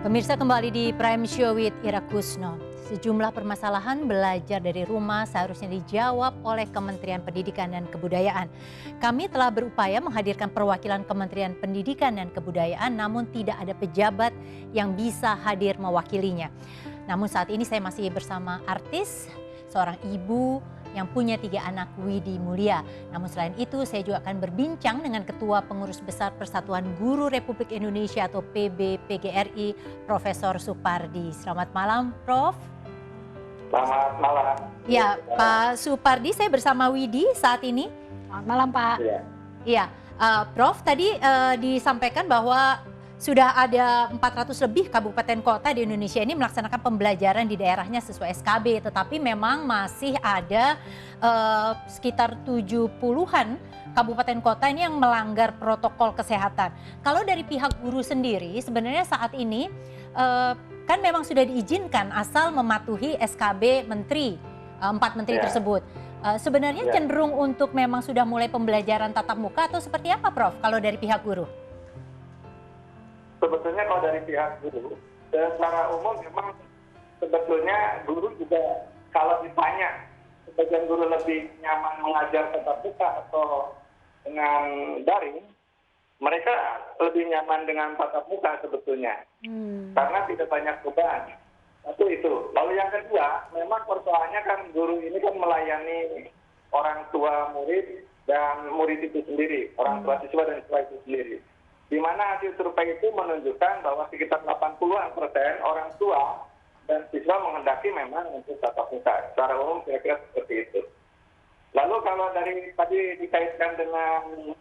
Pemirsa, kembali di Prime Show with Ira Kusno. Sejumlah permasalahan belajar dari rumah seharusnya dijawab oleh Kementerian Pendidikan dan Kebudayaan. Kami telah berupaya menghadirkan perwakilan Kementerian Pendidikan dan Kebudayaan, namun tidak ada pejabat yang bisa hadir mewakilinya. Namun saat ini saya masih bersama artis, seorang ibu yang punya 3 anak, Widi Mulia. Namun selain itu saya juga akan berbincang dengan Ketua Pengurus Besar Persatuan Guru Republik Indonesia atau PBPGRI, Profesor Supardi. Selamat malam, Prof. Selamat malam. Ya, Pak Supardi, saya bersama Widi saat ini. Selamat malam, Pak. Iya, Prof, tadi disampaikan bahwa sudah ada 400 lebih kabupaten kota di Indonesia ini melaksanakan pembelajaran di daerahnya sesuai SKB, tetapi memang masih ada sekitar 70-an kabupaten kota ini yang melanggar protokol kesehatan. Kalau dari pihak guru sendiri, sebenarnya saat ini kan memang sudah diizinkan asal mematuhi SKB menteri, 4 menteri tersebut. Sebenarnya cenderung untuk memang sudah mulai pembelajaran tatap muka atau seperti apa, Prof, kalau dari pihak guru? Sebetulnya kalau dari pihak guru, secara umum memang sebetulnya guru juga kalau ditanya sebagian guru lebih nyaman mengajar tatap muka atau dengan daring, mereka lebih nyaman dengan tatap muka sebetulnya, karena tidak banyak beban. Satu itu. Lalu yang kedua, memang persoalannya kan guru ini kan melayani orang tua murid dan murid itu sendiri, orang tua siswa dan siswa itu sendiri. Di mana hasil survei itu menunjukkan bahwa sekitar 80% orang tua dan siswa menghendaki memang untuk tatap muka. Secara umum kira-kira seperti itu. Lalu kalau dari tadi dikaitkan dengan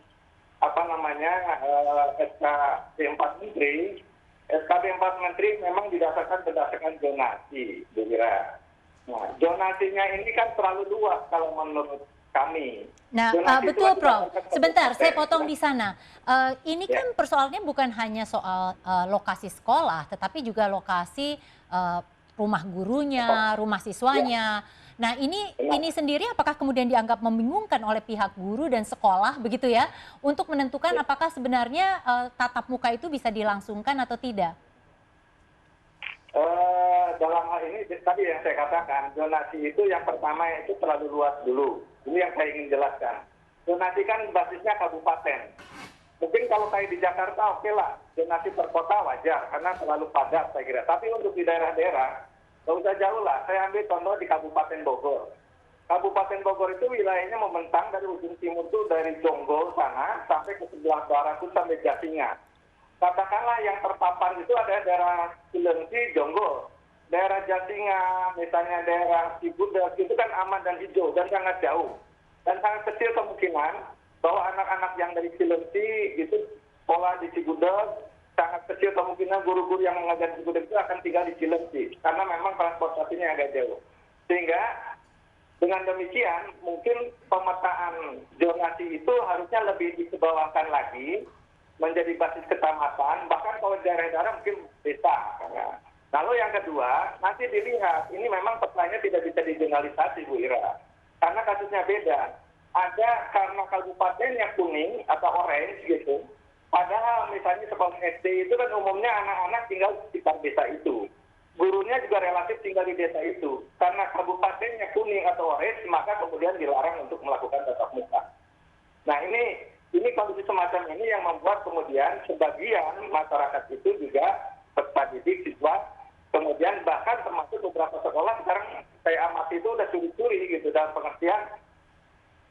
SKB 4 Menteri, SKB 4 Menteri memang berdasarkan zonasi, Bu Ira. Nah, zonasinya ini kan terlalu luas kalau menurut kami. Nah, betul, Prof. Sebentar, saya potong di sana. Ini kan persoalannya bukan hanya soal lokasi sekolah, tetapi juga lokasi rumah gurunya, rumah siswanya. Nah, ini sendiri apakah kemudian dianggap membingungkan oleh pihak guru dan sekolah, begitu ya, untuk menentukan apakah sebenarnya tatap muka itu bisa dilangsungkan atau tidak? Dalam hal ini tadi yang saya katakan, zonasi itu yang pertama itu terlalu luas dulu. Ini yang saya ingin jelaskan. Zonasi kan basisnya kabupaten. Mungkin kalau kayak di Jakarta oke lah, zonasi per kota wajar karena terlalu padat saya kira. Tapi untuk di daerah-daerah, nggak usah jauh lah. Saya ambil contoh di Kabupaten Bogor. Kabupaten Bogor itu wilayahnya membentang dari ujung timur tuh dari Jonggol sana sampai ke sebelah barat itu sampai Jatinga. Katakanlah yang terpapar itu ada daerah Cilengsi, Jonggol. Daerah Jatinga, misalnya daerah Cibudas, itu kan aman dan hijau dan sangat jauh. Dan sangat kecil kemungkinan bahwa anak-anak yang dari Cilengsi itu sekolah di Cibudas, sangat kecil kemungkinan guru-guru yang mengajar di Cibudas itu akan tinggal di Cilengsi. Karena memang transportasinya agak jauh. Sehingga dengan demikian mungkin pemetaan zonasi itu harusnya lebih disebawakan lagi menjadi basis kecamatan, bahkan kalau daerah-daerah mungkin desa. Lalu yang kedua, nanti dilihat, ini memang pertanyaannya tidak bisa digeneralisasi, Bu Ira. Karena kasusnya beda. Ada karena kabupatennya kuning atau orange gitu. Padahal misalnya sekolah SD itu kan umumnya anak-anak tinggal di sekitar desa itu. Gurunya juga relatif tinggal di desa itu. Karena kabupatennya kuning atau orange, maka kemudian dilarang untuk melakukan tatap muka. Nah ini kondisi semacam ini yang membuat kemudian sebagian masyarakat itu juga peserta didik, siswa, kemudian bahkan termasuk beberapa sekolah sekarang saya amati itu udah curi-curi gitu dalam pengertian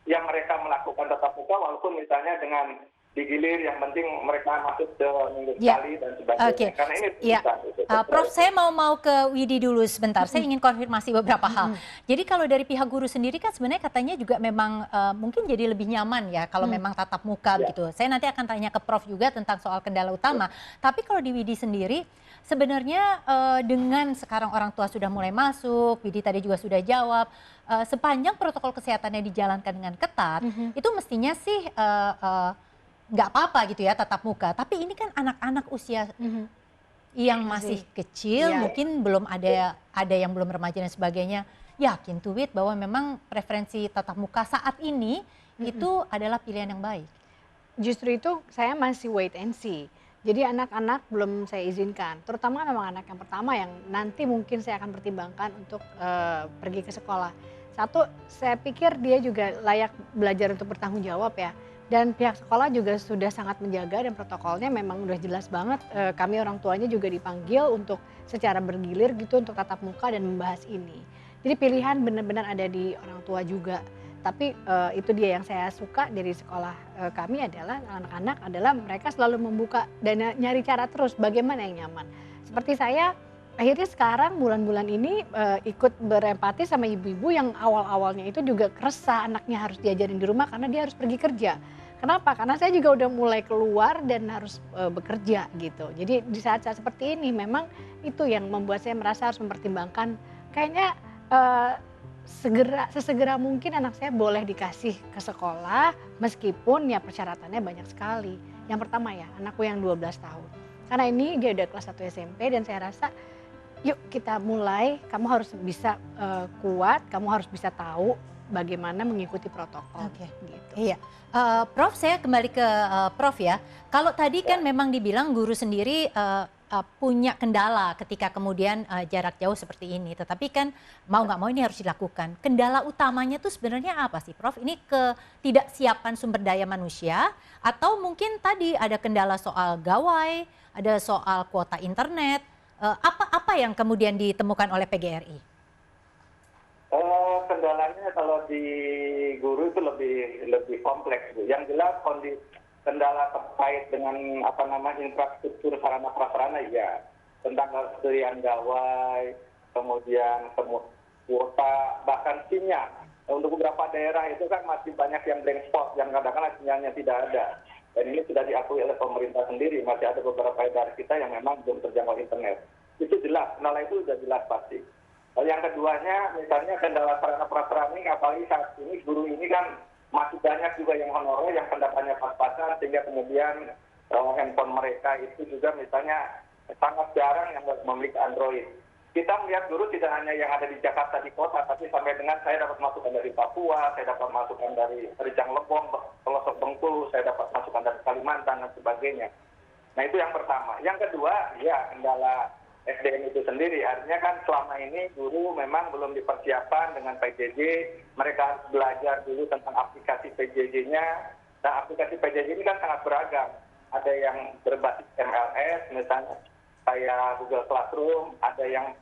yang mereka melakukan tatap muka walaupun misalnya dengan digilir yang penting mereka masuk ke minggu sekali dan sebagainya. Karena ini Prof, saya mau ke Widi dulu sebentar. Saya ingin konfirmasi beberapa hal. Jadi kalau dari pihak guru sendiri kan sebenarnya katanya juga memang mungkin jadi lebih nyaman ya kalau memang tatap muka begitu. Saya nanti akan tanya ke Prof juga tentang soal kendala utama. Tapi kalau di Widi sendiri sebenarnya dengan sekarang orang tua sudah mulai masuk, Widi tadi juga sudah jawab, sepanjang protokol kesehatannya dijalankan dengan ketat, itu mestinya sih nggak apa-apa gitu ya tatap muka. Tapi ini kan anak-anak usia yang masih kecil, mungkin belum ada yang belum remaja dan sebagainya. Yakin tuh Wid bahwa memang preferensi tatap muka saat ini itu adalah pilihan yang baik? Justru itu saya masih wait and see. Jadi anak-anak belum saya izinkan, terutama memang anak yang pertama yang nanti mungkin saya akan pertimbangkan untuk pergi ke sekolah. Satu, saya pikir dia juga layak belajar untuk bertanggung jawab ya. Dan pihak sekolah juga sudah sangat menjaga dan protokolnya memang udah jelas banget. Kami orang tuanya juga dipanggil untuk secara bergilir gitu untuk tatap muka dan membahas ini. Jadi pilihan benar-benar ada di orang tua juga. Tapi itu dia yang saya suka dari sekolah kami adalah anak-anak adalah mereka selalu membuka dan nyari cara terus bagaimana yang nyaman. Seperti saya akhirnya sekarang bulan-bulan ini ikut berempati sama ibu-ibu yang awal-awalnya itu juga resah anaknya harus diajarin di rumah karena dia harus pergi kerja. Kenapa? Karena saya juga udah mulai keluar dan harus bekerja gitu. Jadi di saat-saat seperti ini memang itu yang membuat saya merasa harus mempertimbangkan kayaknya sesegera mungkin anak saya boleh dikasih ke sekolah meskipun ya persyaratannya banyak sekali. Yang pertama ya anakku yang 12 tahun. Karena ini dia udah kelas 1 SMP dan saya rasa yuk kita mulai, kamu harus bisa kuat, kamu harus bisa tahu bagaimana mengikuti protokol. Oke. Gitu. Iya, Prof saya kembali ke Prof ya. Kalau tadi kan memang dibilang guru sendiri punya kendala ketika kemudian jarak jauh seperti ini. Tetapi kan mau nggak mau ini harus dilakukan. Kendala utamanya tuh sebenarnya apa sih Prof? Ini ketidaksiapan sumber daya manusia atau mungkin tadi ada kendala soal gawai, ada soal kuota internet. Apa yang kemudian ditemukan oleh PGRI? Kendalanya kalau di guru itu lebih kompleks, Bu. Yang jelas kondisi kendala terkait dengan infrastruktur sarana prasarana ya, tentang kesediaan gawai, kemudian kuota, bahkan sinyal. Untuk beberapa daerah itu kan masih banyak yang blank spot, yang kadang-kadang sinyalnya tidak ada. Dan ini sudah diakui oleh pemerintah sendiri, masih ada beberapa daerah kita yang memang belum terjangkau internet. Itu jelas, kendala itu sudah jelas pasti. Yang keduanya, misalnya kendala sarana prasarana ini, apalagi saat ini guru ini kan masih banyak juga yang honorer yang pendapatannya pas-pasan, sehingga kemudian handphone mereka itu juga misalnya sangat jarang yang memiliki Android. Kita melihat guru tidak hanya yang ada di Jakarta di kota, tapi sampai dengan saya dapat masukan dari Papua, saya dapat masukan dari Rejang Lebong, pelosok Bengkulu, saya dapat masukan dari Kalimantan dan sebagainya. Nah itu yang pertama. Yang kedua, ya kendala SDM itu sendiri, artinya kan selama ini guru memang belum dipersiapkan dengan PJJ, mereka harus belajar dulu tentang aplikasi PJJ-nya. Nah aplikasi PJJ ini kan sangat beragam, ada yang berbasis MLS misalnya kayak Google Classroom, ada yang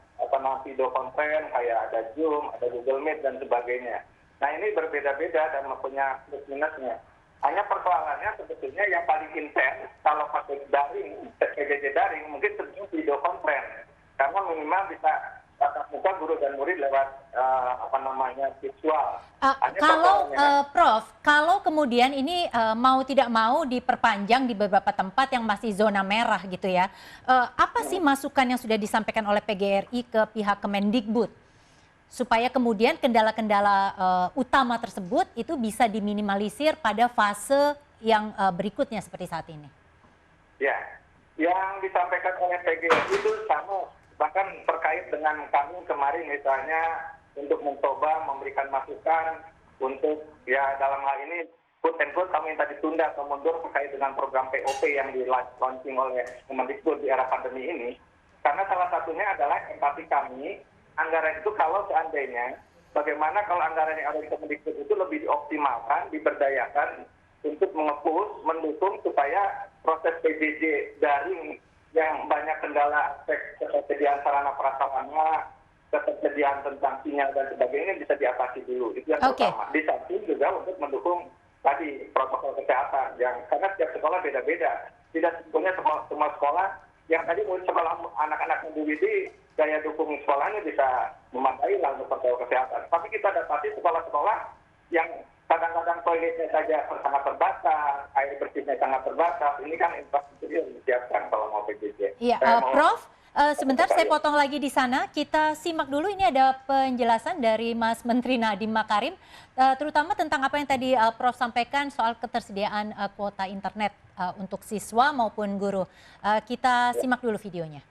video conference kayak ada Zoom, ada Google Meet dan sebagainya. Nah ini berbeda-beda dan mempunyai plus minusnya. Hanya persoalannya sebetulnya yang paling intens kalau pakai daring, PJJ daring mungkin sebetulnya video conference. Karena minimal bisa tatap muka guru dan murid lewat visual. Prof, kalau kemudian ini mau tidak mau diperpanjang di beberapa tempat yang masih zona merah gitu ya. Apa sih masukan yang sudah disampaikan oleh PGRI ke pihak Kemendikbud? Supaya kemudian kendala-kendala utama tersebut itu bisa diminimalisir pada fase yang berikutnya seperti saat ini. Ya, yang disampaikan oleh PGRI itu sama, bahkan terkait dengan kami kemarin misalnya untuk mencoba memberikan masukan untuk ya dalam hal ini quote and quote kami minta ditunda atau mundur terkait dengan program POP yang di-launching oleh Kemendikbud di era pandemi ini. Karena salah satunya adalah empati kami. Anggaran itu kalau seandainya, bagaimana kalau anggaran yang ada di Kemendikbud itu lebih dioptimalkan, diberdayakan untuk mendukung supaya proses PJJ daring yang banyak kendala aspek ketersediaan sarana prasarana, ketersediaan tentang sinyal dan sebagainya bisa diatasi dulu. Itu yang pertama. Di samping juga untuk mendukung tadi protokol kesehatan, karena setiap sekolah beda-beda. Tidak sebetulnya semua sekolah yang tadi murid sekolah anak-anak mendidik daya dukung sekolahnya bisa memadai lah untuk protokol kesehatan. Tapi kita dapati sekolah-sekolah yang kadang-kadang toiletnya saja sangat terbatas, air bersihnya sangat terbatas. Ini kan infrastruktur yang disiapkan kalau mau PJJ. Iya, Prof, sebentar saya potong lagi di sana. Kita simak dulu, ini ada penjelasan dari Mas Menteri Nadiem Makarim, terutama tentang apa yang tadi Prof sampaikan soal ketersediaan kuota internet untuk siswa maupun guru. Kita simak dulu videonya.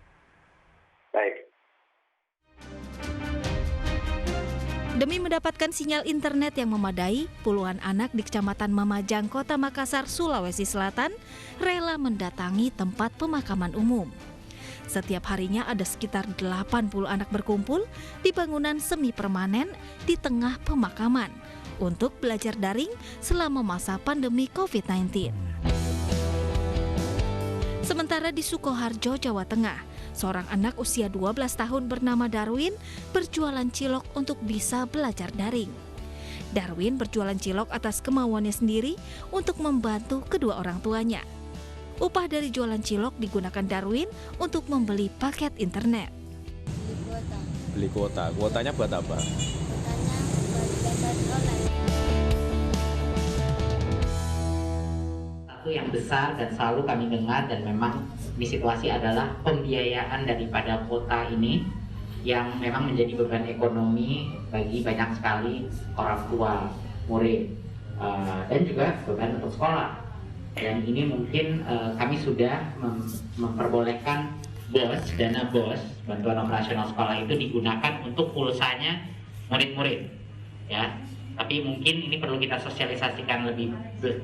Baik. Demi mendapatkan sinyal internet yang memadai, puluhan anak di Kecamatan Mamajang, Kota Makassar, Sulawesi Selatan rela mendatangi tempat pemakaman umum. Setiap harinya ada sekitar 80 anak berkumpul di bangunan semi permanen di tengah pemakaman untuk belajar daring selama masa pandemi COVID-19. Sementara di Sukoharjo, Jawa Tengah, seorang anak usia 12 tahun bernama Darwin berjualan cilok untuk bisa belajar daring. Darwin berjualan cilok atas kemauannya sendiri untuk membantu kedua orang tuanya. Upah dari jualan cilok digunakan Darwin untuk membeli paket internet. Beli kuota. Kuotanya buat apa? Satu yang besar dan selalu kami dengar dan memang di situasi adalah pembiayaan daripada kuota ini yang memang menjadi beban ekonomi bagi banyak sekali orang tua murid dan juga beban untuk sekolah. Dan ini mungkin kami sudah memperbolehkan dana BOS, bantuan operasional sekolah itu digunakan untuk pulsanya murid-murid, ya. Tapi mungkin ini perlu kita sosialisasikan lebih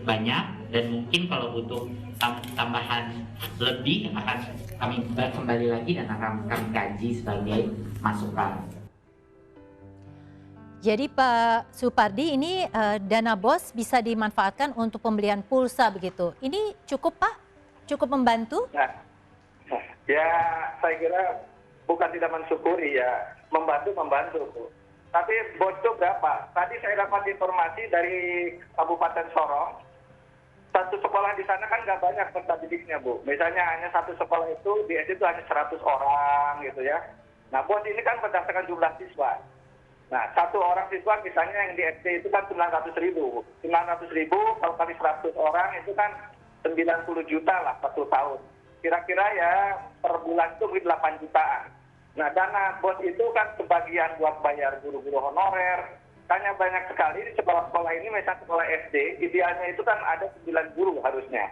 banyak dan mungkin kalau butuh tambahan lebih akan kami kembali lagi dan akan kami kaji sebagai masukan. Jadi Pak Supardi, ini dana BOS bisa dimanfaatkan untuk pembelian pulsa begitu. Ini cukup Pak? Cukup membantu? Nah, ya saya kira bukan tidak mensyukuri ya, membantu Bu. Tapi BOS itu berapa? Tadi saya dapat informasi dari Kabupaten Sorong, satu sekolah di sana kan nggak banyak peserta didiknya Bu. Misalnya hanya satu sekolah itu, di SD itu hanya 100 orang gitu ya. Nah BOS ini kan berdasarkan jumlah siswa. Nah satu orang siswa misalnya yang di SD itu kan 900.000. 900.000 kalau kali 100 orang itu kan 90 juta lah satu tahun. Kira-kira ya per bulan itu 8 jutaan. Nah dana BOS itu kan sebagian buat bayar guru-guru honorer. Tanya banyak sekali di sekolah-sekolah ini, misalnya sekolah SD, idealnya itu kan ada 9 guru harusnya.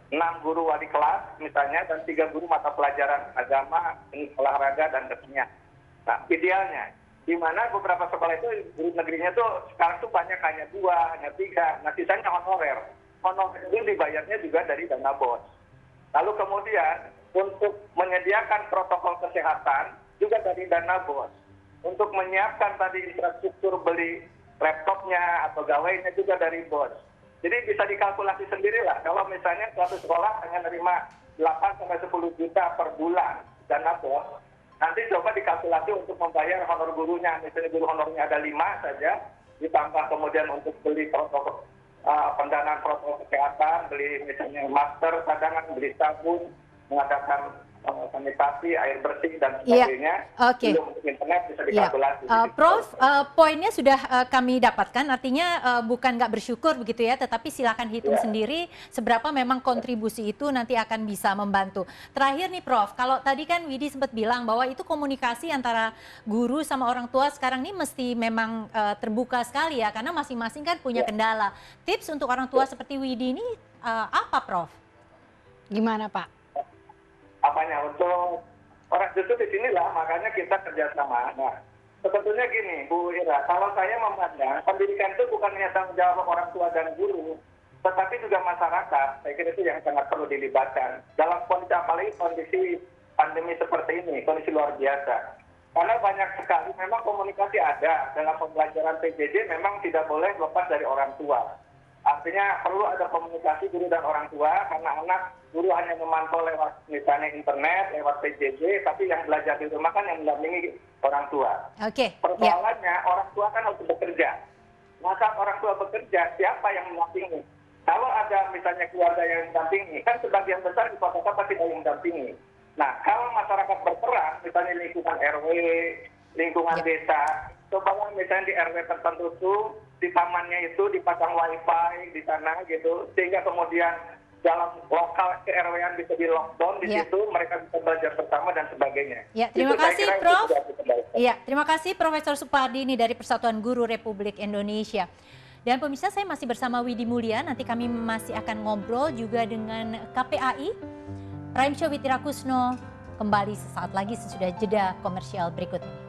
6 guru wali kelas misalnya, dan 3 guru mata pelajaran agama, olahraga, dan kesenian. Nah idealnya, di mana beberapa sekolah itu guru negerinya tuh sekarang tuh banyak hanya 2, hanya 3, nah sisanya honorer. Honorer itu dibayarnya juga dari dana BOS. Lalu kemudian untuk menyediakan protokol kesehatan juga dari dana BOS. Untuk menyiapkan tadi infrastruktur beli laptopnya atau gawainya juga dari BOS. Jadi bisa dikalkulasi sendirilah. Kalau misalnya suatu sekolah hanya nerima 8-10 juta per bulan dana BOS, nanti coba dikalkulasi untuk membayar honor gurunya. Misalnya guru honornya ada 5 saja, ditambah kemudian untuk beli protokol pendanaan protokol kesehatan, beli misalnya masker, cadangan, beli sabun, mengadakan sanitasi, air bersih dan sebagainya. Oke. Untuk internet bisa dikalkulasi. Prof, poinnya sudah kami dapatkan, artinya bukan nggak bersyukur begitu ya, tetapi silakan hitung sendiri seberapa memang kontribusi itu nanti akan bisa membantu. Terakhir nih Prof, kalau tadi kan Widi sempat bilang bahwa itu komunikasi antara guru sama orang tua sekarang ini mesti memang terbuka sekali ya, karena masing-masing kan punya kendala. Tips untuk orang tua seperti Widi ini apa Prof? Gimana Pak? Apanya untuk orang justru di sinilah makanya kita kerjasama. Nah, sebetulnya gini Bu Ira, kalau saya memandang pendidikan itu bukan hanya tanggung jawab orang tua dan guru, tetapi juga masyarakat. Saya kira itu yang sangat perlu dilibatkan dalam kondisi, apalagi kondisi pandemi seperti ini, kondisi luar biasa. Karena banyak sekali memang komunikasi ada dalam pembelajaran PJJ, memang tidak boleh lepas dari orang tua. Artinya perlu ada komunikasi guru dan orang tua, karena anak guru hanya memantau lewat misalnya internet, lewat PJJ, tapi yang belajar di rumah kan yang mendampingi orang tua. Oke. Persoalannya orang tua kan harus bekerja. Maka orang tua bekerja, siapa yang mendampingi? Kalau ada misalnya keluarga yang mendampingi, kan sebagian besar di kota-kota tidak yang mendampingi. Nah, kalau masyarakat berperan, misalnya lingkungan RW, lingkungan desa, coba misalnya di RW tertentu tuh, di tamannya itu dipasang wifi di sana gitu, sehingga kemudian dalam lokal ke-RW-an bisa di lockdown di situ, mereka bisa belajar bersama dan sebagainya. Ya, terima kasih Prof. Ya, terima kasih Profesor Supardi ini dari Persatuan Guru Republik Indonesia. Dan pemirsa, saya masih bersama Widi Mulia, nanti kami masih akan ngobrol juga dengan KPAI. Prime Show with Ira Kusno kembali sesaat lagi sesudah jeda komersial berikut ini.